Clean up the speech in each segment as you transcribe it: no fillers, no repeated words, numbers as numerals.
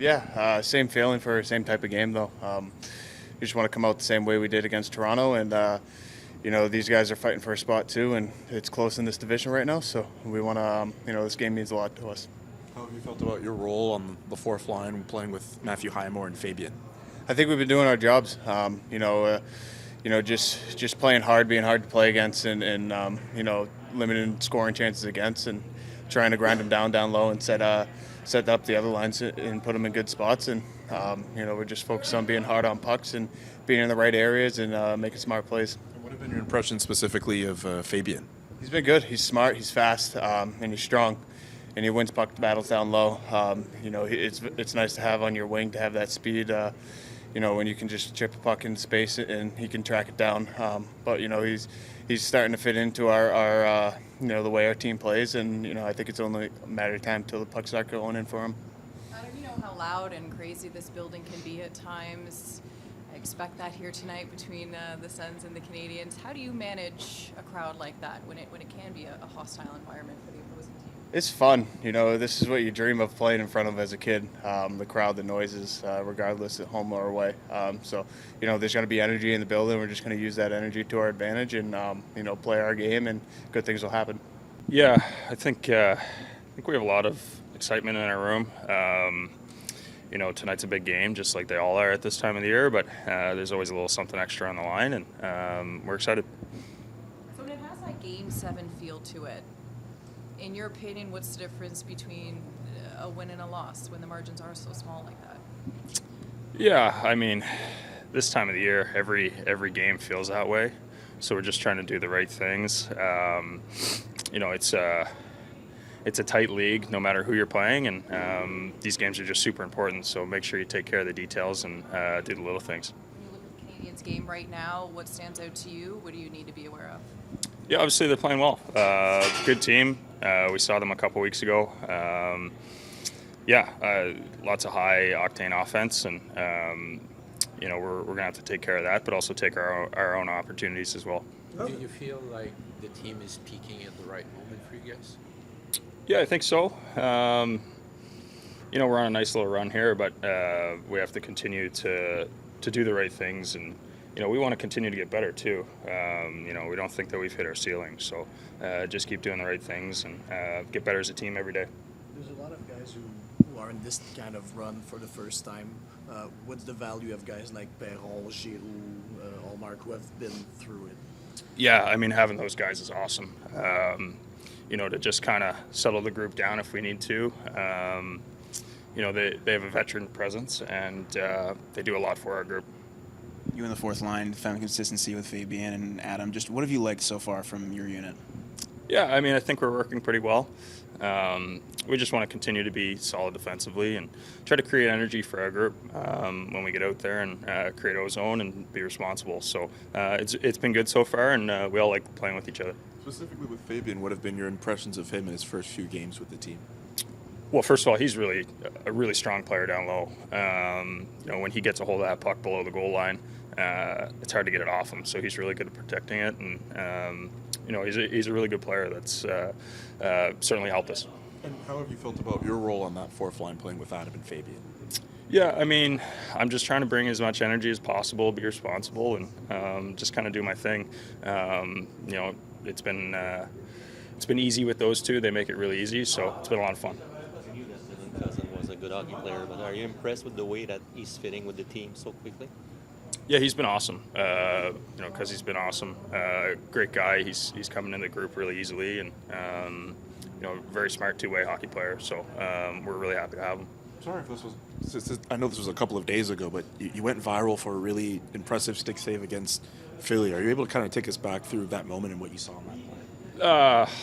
Yeah, same feeling for the same type of game though. We just want to come out the same way we did against Toronto, and these guys are fighting for a spot too, and it's close in this division right now. So we want to, this game means a lot to us. How have you felt about your role on the fourth line, playing with Matthew Highmore and Fabian? I think we've been doing our jobs. Just playing hard, being hard to play against, and limiting scoring chances against, and trying to grind them down low and set up the other lines and put them in good spots. And we're just focused on being hard on pucks and being in the right areas and making smart plays. What have been your impressions specifically of Fabian? He's been good. He's smart. He's fast, and he's strong. And he wins puck battles down low. It's nice to have on your wing to have that speed. When you can just chip a puck in space and he can track it down. But he's starting to fit into our the way our team plays, and I think it's only a matter of time till the pucks start going in for him. Adam, you know how loud and crazy this building can be at times. I expect that here tonight between the Sens and the Canadiens. How do you manage a crowd like that when it can be a hostile environment for the opposing team? It's fun. This is what you dream of playing in front of as a kid. The crowd, the noises, regardless at home or away. So there's going to be energy in the building. We're just going to use that energy to our advantage and, play our game, and good things will happen. Yeah, I think we have a lot of excitement in our room. Tonight's a big game, just like they all are at this time of the year, but there's always a little something extra on the line, and we're excited. So when it has that Game 7 feel to it, in your opinion, what's the difference between a win and a loss when the margins are so small like that? Yeah, I mean, this time of the year, every game feels that way. So we're just trying to do the right things. It's a tight league, no matter who you're playing, and these games are just super important. So make sure you take care of the details and do the little things. When you look at the Canadiens game right now, what stands out to you? What do you need to be aware of? Yeah, obviously they're playing well. Good team. We saw them a couple weeks ago. Lots of high-octane offense, and we're going to have to take care of that, but also take our own opportunities as well. Do you feel like the team is peaking at the right moment for you guys? Yeah, I think so. We're on a nice little run here, but we have to continue to do the right things, and we want to continue to get better too. We don't think that we've hit our ceiling, so just keep doing the right things and get better as a team every day. There's a lot of guys who are in this kind of run for the first time. What's the value of guys like Perron, Giroux, Highmore who have been through it? Yeah, I mean, having those guys is awesome. To just kind of settle the group down if we need to. They have a veteran presence, and they do a lot for our group. You in the fourth line found consistency with Fabian and Adam. Just what have you liked so far from your unit? Yeah, I mean, I think we're working pretty well. We just want to continue to be solid defensively and try to create energy for our group when we get out there and create ozone and be responsible. So it's been good so far, and we all like playing with each other. Specifically with Fabian, what have been your impressions of him in his first few games with the team? Well, first of all, he's really a really strong player down low. When he gets a hold of that puck below the goal line, it's hard to get it off him. So he's really good at protecting it, and he's a really good player that's certainly helped us. And how have you felt about your role on that fourth line, playing with Adam and Fabian? Yeah, I mean, I'm just trying to bring as much energy as possible, be responsible, and just kind of do my thing. It's been easy with those two. They make it really easy, so it's been a lot of fun. I knew that Dylan Cousin was a good hockey player, but are you impressed with the way that he's fitting with the team so quickly? Yeah, he's been awesome. Because he's been awesome. Great guy. He's coming in the group really easily, and very smart two-way hockey player. So we're really happy to have him. Sorry if this was. I know this was a couple of days ago, but you went viral for a really impressive stick save against Philly. Are you able to kind of take us back through that moment and what you saw in that play?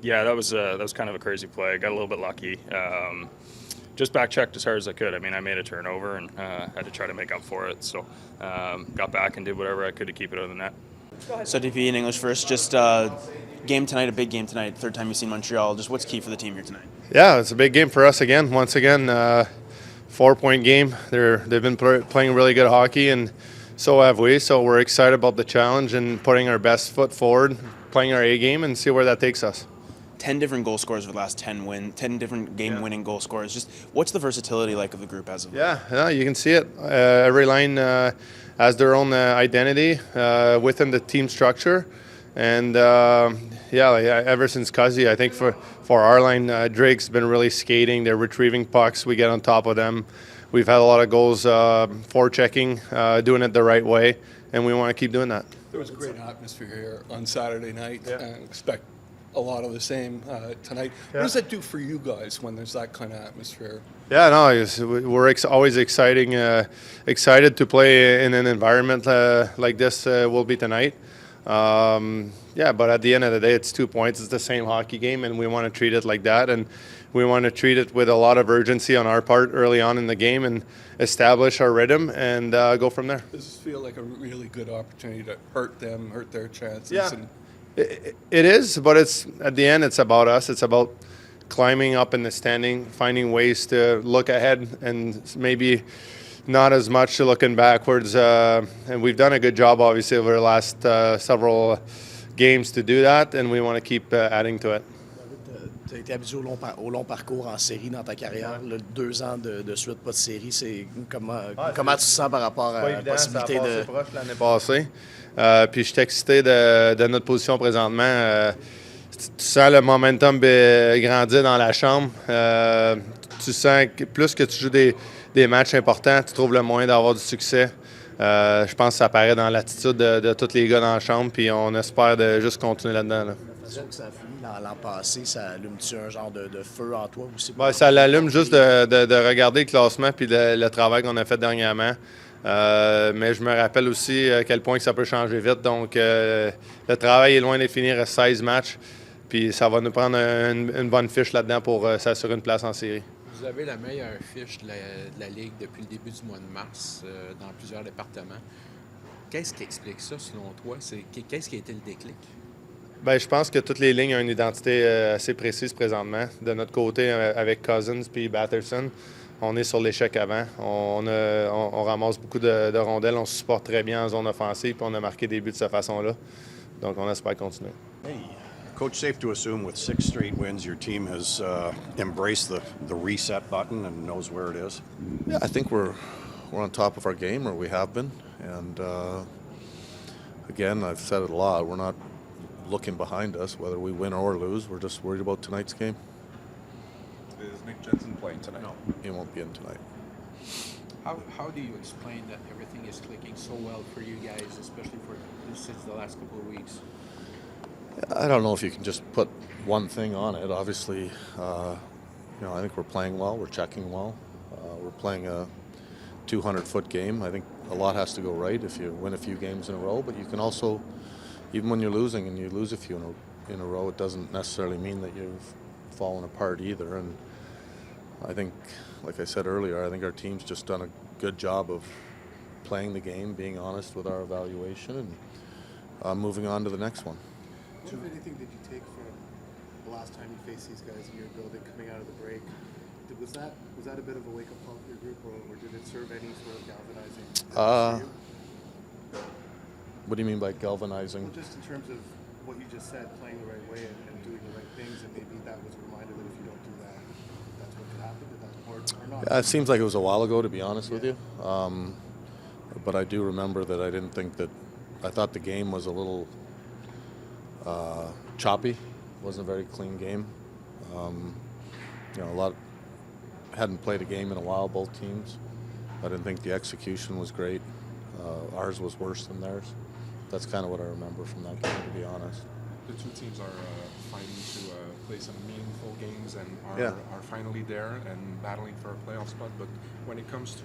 Yeah, that was kind of a crazy play. Got a little bit lucky. Just back checked as hard as I could. I mean, I made a turnover and had to try to make up for it. So got back and did whatever I could to keep it out of the net. So DP in English first. Just game tonight, a big game tonight. Third time you've seen Montreal. Just what's key for the team here tonight? Yeah, it's a big game for us again. Once again, 4-point game. They've been playing really good hockey, and so have we. So we're excited about the challenge and putting our best foot forward, playing our A game, and see where that takes us. 10 different goal scorers for the last 10 different game-winning goal scorers. Just what's the versatility like of the group as of late? Yeah, you can see it. Every line has their own identity within the team structure. And, ever since Cuzzy, I think for our line, Drake's been really skating. They're retrieving pucks. We get on top of them. We've had a lot of goals forechecking, doing it the right way, and we want to keep doing that. There was a great atmosphere here on Saturday night. I expect a lot of the same tonight. What does that do for you guys when there's that kind of atmosphere? Yeah, no, we're always excited to play in an environment like this will be tonight. But at the end of the day, it's 2 points. It's the same hockey game, and we want to treat it like that. And we want to treat it with a lot of urgency on our part early on in the game and establish our rhythm and go from there. Does this feel like a really good opportunity to hurt them, hurt their chances? Yeah, it is, but at the end, it's about us. It's about climbing up in the standing, finding ways to look ahead and maybe not as much to looking backwards. And we've done a good job, obviously, over the last several games to do that, and we want to keep adding to it. Tu as été habitué au long parcours en série dans ta carrière. Là, 2 ans de suite, pas de série. Comment tu te sens par rapport à la possibilité de... proche l'année passée. Puis je suis excité de notre position présentement. Tu sens le momentum grandir dans la chambre. Tu sens que plus que tu joues des matchs importants, tu trouves le moyen d'avoir du succès. Je pense que ça apparaît dans l'attitude de tous les gars dans la chambre, puis on espère de juste continuer là-dedans. Là. La façon que ça a fini l'an passé, ça allume-tu un genre de feu en toi aussi? Ça l'allume juste de regarder le classement puis le travail qu'on a fait dernièrement. Mais je me rappelle aussi à quel point que ça peut changer vite. Donc, le travail est loin d'être fini. Il reste 16 matchs. Puis ça va nous prendre une bonne fiche là-dedans pour s'assurer une place en série. Vous avez la meilleure fiche de la Ligue depuis le début du mois de mars dans plusieurs départements. Qu'est-ce qui explique ça, selon toi? Qu'est-ce qui a été le déclic? Bien, je pense que toutes les lignes ont une identité assez précise présentement. De notre côté, avec Cousins puis Batterson, on est sur l'échec avant. On ramasse beaucoup de rondelles, on se supporte très bien en zone offensive, puis on a marqué des buts de cette façon-là. Donc, on espère continuer. Hey. Coach, safe to assume with 6 straight wins, your team has embraced the reset button and knows where it is? Yeah, I think we're on top of our game, or we have been. And again, I've said it a lot, we're not looking behind us, whether we win or lose. We're just worried about tonight's game. Is Nick Jensen playing tonight? No, he won't be in tonight. How do you explain that everything is clicking so well for you guys, especially since the last couple of weeks? I don't know if you can just put one thing on it. Obviously, I think we're playing well. We're checking well. We're playing a 200-foot game. I think a lot has to go right if you win a few games in a row. But you can also, even when you're losing and you lose a few in a row, it doesn't necessarily mean that you've fallen apart either. And I think, like I said earlier, I think our team's just done a good job of playing the game, being honest with our evaluation, and moving on to the next one. What, if anything, did you take from the last time you faced these guys in your building coming out of the break? Was that a bit of a wake-up call for your group, or did it serve any sort of galvanizing for you? What do you mean by galvanizing? Well, just in terms of what you just said, playing the right way and doing the right things, and maybe that was a reminder that if you don't do that, that's what could happen, or not. It seems like it was a while ago, to be honest with you. But I do remember that I thought the game was a little choppy. It wasn't a very clean game. Hadn't played a game in a while, both teams. I didn't think the execution was great. Ours was worse than theirs. That's kind of what I remember from that game, to be honest. The two teams are fighting to play some meaningful games and are finally there and battling for a playoff spot. But when it comes to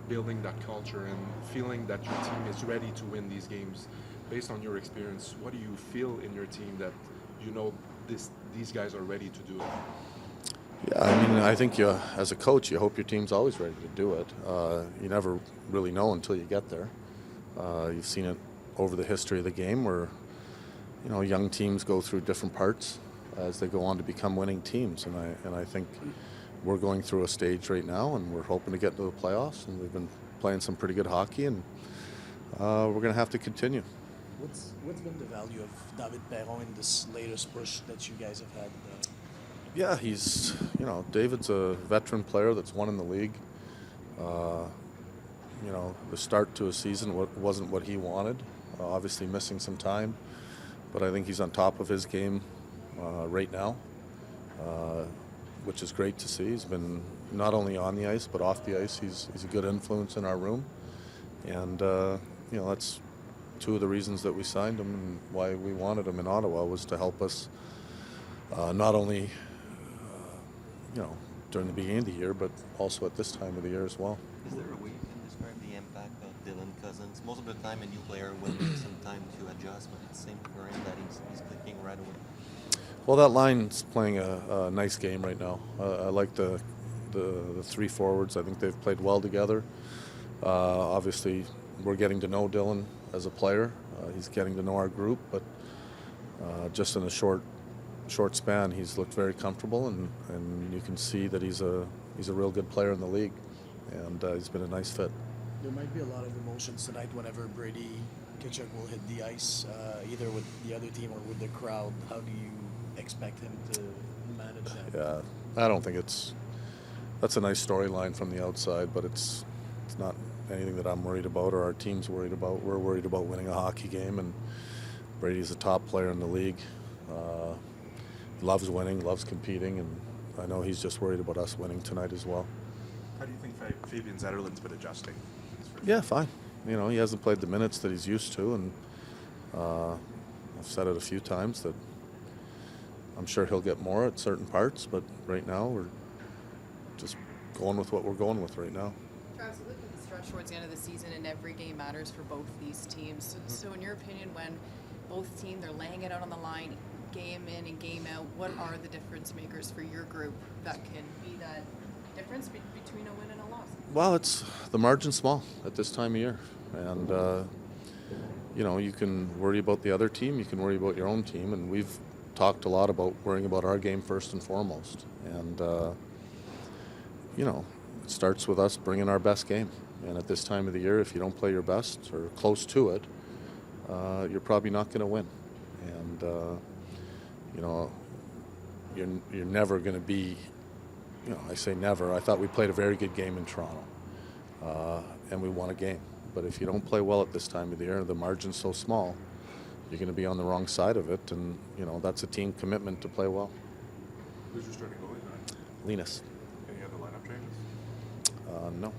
building that culture and feeling that your team is ready to win these games, based on your experience, what do you feel in your team that these guys are ready to do it? Yeah, I think as a coach, you hope your team's always ready to do it. You never really know until you get there. You've seen it over the history of the game where, young teams go through different parts as they go on to become winning teams. And I think we're going through a stage right now, and we're hoping to get to the playoffs. And we've been playing some pretty good hockey, and we're going to have to continue. What's been the value of David Perron in this latest push that you guys have had? Yeah, he's, David's a veteran player that's won in the league. The start to a season wasn't what he wanted, obviously missing some time, but I think he's on top of his game right now, which is great to see. He's been not only on the ice, but off the ice. He's a good influence in our room, and, that's two of the reasons that we signed him and why we wanted him in Ottawa was to help us not only during the beginning of the year, but also at this time of the year as well. Is there a way you can describe the impact of Dylan Cousins? Most of the time, a new player will need some time to adjust, but it seems for him that he's clicking right away. Well, that line's playing a nice game right now. I like the three forwards. I think they've played well together. Obviously, we're getting to know Dylan as a player. He's getting to know our group, but just in a short span, he's looked very comfortable, and you can see that he's a real good player in the league, and he's been a nice fit. There might be a lot of emotions tonight whenever Brady Tkachuk will hit the ice, either with the other team or with the crowd. How do you expect him to manage that? Yeah, I don't think that's a nice storyline from the outside, but it's not anything that I'm worried about or our team's worried about. We're worried about winning a hockey game, and Brady's a top player in the league. Loves winning, loves competing, and I know he's just worried about us winning tonight as well. How do you think Fabian Zetterlund's been adjusting? Yeah, fine. He hasn't played the minutes that he's used to, and I've said it a few times that I'm sure he'll get more at certain parts, but right now we're just going with what we're going with right now. Travis, you look at the stretch towards the end of the season, and every game matters for both these teams. So in your opinion, when both teams are laying it out on the line, game in and game out, what are the difference makers for your group that can be that difference between a win and a loss? Well, it's the margin's small at this time of year, and you can worry about the other team, you can worry about your own team, and we've talked a lot about worrying about our game first and foremost, and it starts with us bringing our best game, and at this time of the year, if you don't play your best or close to it, you're probably not going to win, and you're never going to be, I say never. I thought we played a very good game in Toronto, and we won a game. But if you don't play well at this time of the year, the margin's so small, you're going to be on the wrong side of it, and that's a team commitment to play well. Who's your starting goalie tonight? Linus. Any other lineup changes? No.